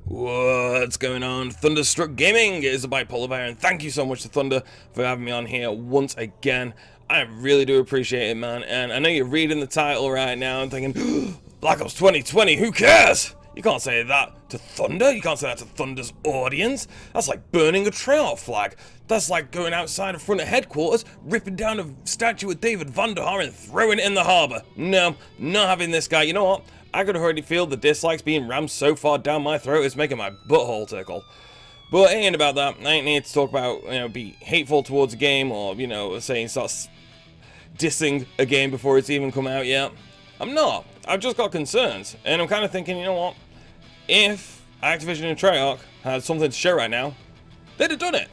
What's going on? Thunderstruck Gaming is a bipolar bear, and thank you so much to Thunder for having me on here once again. I really do appreciate it, man. And I know you're reading the title right now and thinking, Black Ops 2020, who cares? You can't say that to Thunder. You can't say that to Thunder's audience. That's like burning a Treyarch flag. That's like going outside in front of headquarters, ripping down a statue of David Vanderhaar and throwing it in the harbour. No, not having this guy. You know what? I could already feel the dislikes being rammed so far down my throat, it's making my butthole tickle. But it ain't about that. I ain't here to talk about, be hateful towards a game or, saying start dissing a game before it's even come out yet. I'm not. I've just got concerns. And I'm kind of thinking, you know what? If Activision and Treyarch had something to show right now, they'd have done it.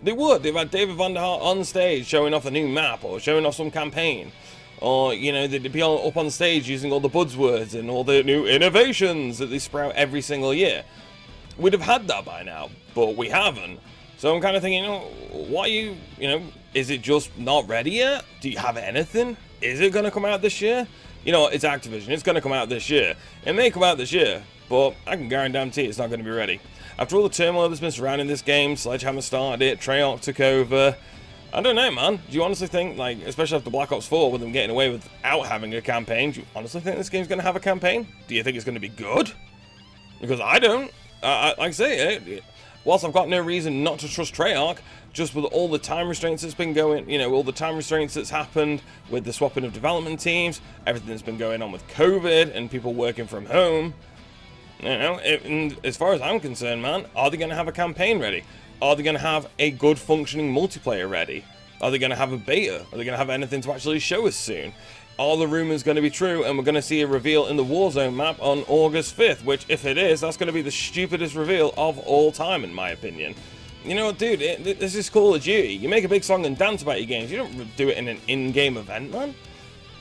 They would. They've had David Vanderhaar on stage showing off a new map or showing off some campaign. Or, they'd be up on stage using all the buzzwords and all the new innovations that they sprout every single year. We'd have had that by now, but we haven't. So I'm kind of thinking, why are you, is it just not ready yet? Do you have anything? Is it going to come out this year? It's Activision. It's going to come out this year. It may come out this year, but I can guarantee it's not going to be ready. After all the turmoil that's been surrounding this game, Sledgehammer started it, Treyarch took over. I don't know, man. Do you honestly think, especially after Black Ops 4, with them getting away without having a campaign, do you honestly think this game's going to have a campaign? Do you think it's going to be good? Because I don't. Like I say, whilst I've got no reason not to trust Treyarch, just with all the time restraints that's been going, all the time restraints that's happened with the swapping of development teams, everything that's been going on with COVID and people working from home, and as far as I'm concerned, man, are they going to have a campaign ready? Are they going to have a good functioning multiplayer ready? Are they going to have a beta? Are they going to have anything to actually show us soon? Are the rumors going to be true and we're going to see a reveal in the Warzone map on August 5th? Which, if it is, that's going to be the stupidest reveal of all time, in my opinion. Dude, this is Call of Duty. You make a big song and dance about your games. You don't do it in an in-game event, man.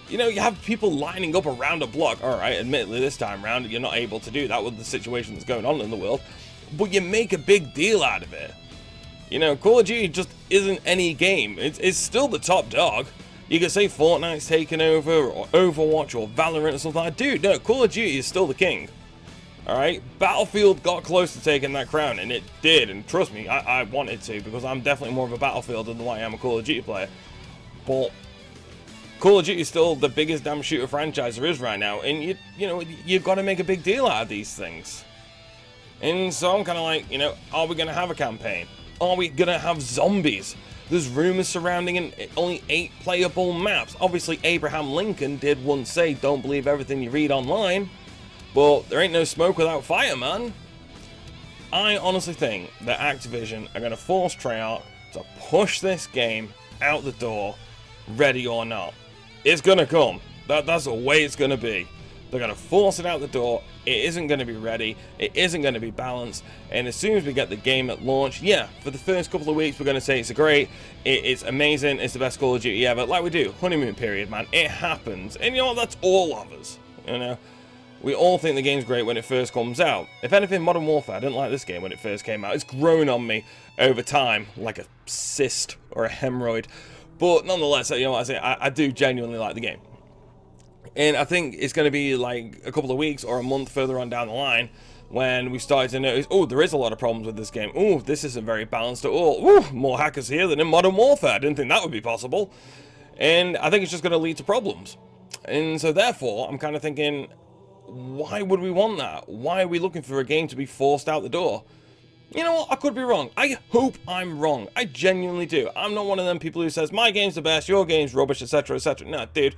You have people lining up around a block. Alright, admittedly, this time around, you're not able to do that with the situation that's going on in the world. But you make a big deal out of it. Call of Duty just isn't any game. It's still the top dog. You could say Fortnite's taken over, or Overwatch, or Valorant, or something like that. Dude, no, Call of Duty is still the king. Alright? Battlefield got close to taking that crown, and it did. And trust me, I wanted to, because I'm definitely more of a Battlefield than I am a Call of Duty player. But Call of Duty is still the biggest damn shooter franchise there is right now. And, you've got to make a big deal out of these things. And so I'm kind of like, are we going to have a campaign? Are we going to have zombies? There's rumors surrounding only 8 playable maps. Obviously, Abraham Lincoln did once say, don't believe everything you read online. But there ain't no smoke without fire, man. I honestly think that Activision are going to force Treyarch to push this game out the door, ready or not. It's going to come. That's the way it's going to be. They're going to force it out the door. It isn't going to be ready. It isn't going to be balanced. And as soon as we get the game at launch, yeah, for the first couple of weeks, we're going to say it's great. It's amazing. It's the best Call of Duty ever. Like we do. Honeymoon period, man. It happens. And you know what? That's all of us. We all think the game's great when it first comes out. If anything, Modern Warfare, I didn't like this game when it first came out. It's grown on me over time, like a cyst or a hemorrhoid. But nonetheless, I do genuinely like the game. And I think it's going to be like a couple of weeks or a month further on down the line when we started to notice, there is a lot of problems with this game. This isn't very balanced at all. More hackers here than in Modern Warfare. I didn't think that would be possible. And I think it's just going to lead to problems. And so therefore, I'm kind of thinking, why would we want that? Why are we looking for a game to be forced out the door? You know what? I could be wrong. I hope I'm wrong. I genuinely do. I'm not one of them people who says, my game's the best, your game's rubbish, etc., etc. No, dude.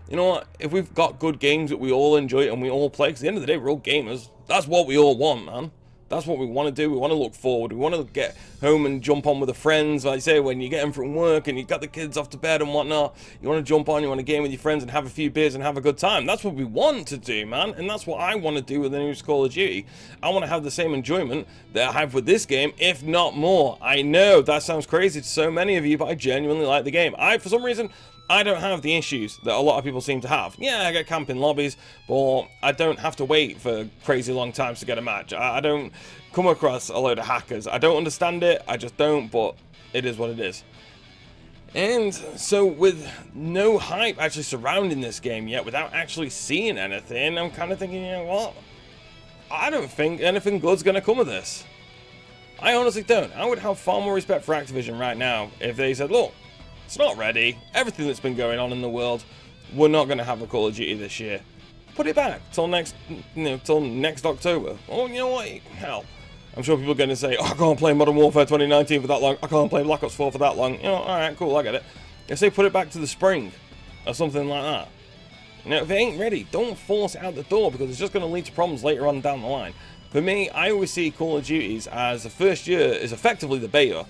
You know what? If we've got good games that we all enjoy and we all play, because at the end of the day, we're all gamers. That's what we all want, man. That's what we want to do. We want to look forward. We want to get home and jump on with the friends. Like I say, when you get in from work and you got the kids off to bed and whatnot, you want to jump on, you want to game with your friends and have a few beers and have a good time. That's what we want to do, man. And that's what I want to do with the new Call of Duty. I want to have the same enjoyment that I have with this game, if not more. I know that sounds crazy to so many of you, but I genuinely like the game. For some reason, I don't have the issues that a lot of people seem to have. Yeah, I get camping lobbies, but I don't have to wait for crazy long times to get a match. I don't come across a load of hackers. I don't understand it, I just don't, but it is what it is. And so with no hype actually surrounding this game yet, without actually seeing anything, I'm kind of thinking, you know what? I don't think anything good's going to come of this. I honestly don't. I would have far more respect for Activision right now if they said, look, it's not ready. Everything that's been going on in the world, we're not going to have a Call of Duty this year. Put it back till next, till next October. Oh, you know what? Hell, I'm sure people are going to say, oh, I can't play Modern Warfare 2019 for that long. I can't play Black Ops 4 for that long. You know, all right, cool, I get it. If they put it back to the spring or something like that. You know, if it ain't ready, don't force it out the door because it's just going to lead to problems later on down the line. For me, I always see Call of Duties as the first year is effectively the beta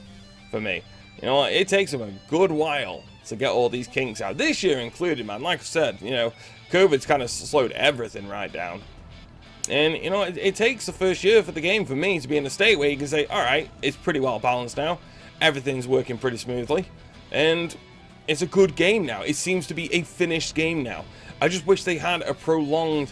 for me. You know, it takes them a good while to get all these kinks out. This year included, man. Like I said, you know, COVID's kind of slowed everything right down. And, you know, it takes the first year for the game for me to be in a state where you can say, alright, it's pretty well balanced now. Everything's working pretty smoothly. And it's a good game now. It seems to be a finished game now. I just wish they had a prolonged,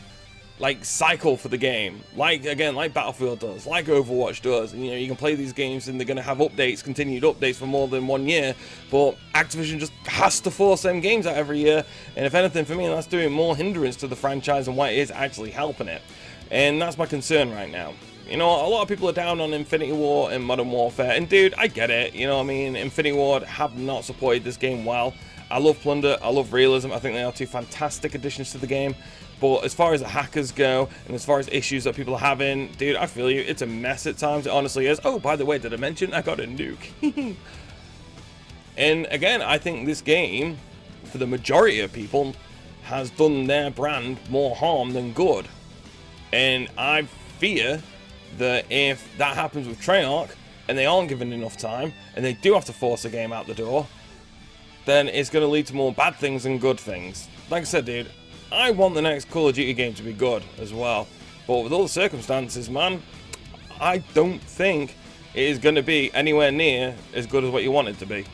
like, cycle for the game. Like, again, like Battlefield does, like Overwatch does. You know, you can play these games and they're going to have updates, continued updates for more than 1 year. But Activision just has to force them games out every year. And if anything, for me, that's doing more hindrance to the franchise than what it is actually helping it. And that's my concern right now. You know, a lot of people are down on Infinity Ward and Modern Warfare. And dude, I get it. You know what I mean? Infinity Ward have not supported this game well. I love Plunder, I love Realism. I think they are two fantastic additions to the game. But as far as the hackers go, and as far as issues that people are having, dude, I feel you. It's a mess at times. It honestly is. Oh, by the way, did I mention I got a nuke? And again, I think this game, for the majority of people, has done their brand more harm than good. And I fear that if that happens with Treyarch, and they aren't given enough time, and they do have to force a game out the door, then it's going to lead to more bad things than good things. Like I said, dude, I want the next Call of Duty game to be good as well. But with all the circumstances, man, I don't think it is going to be anywhere near as good as what you want it to be.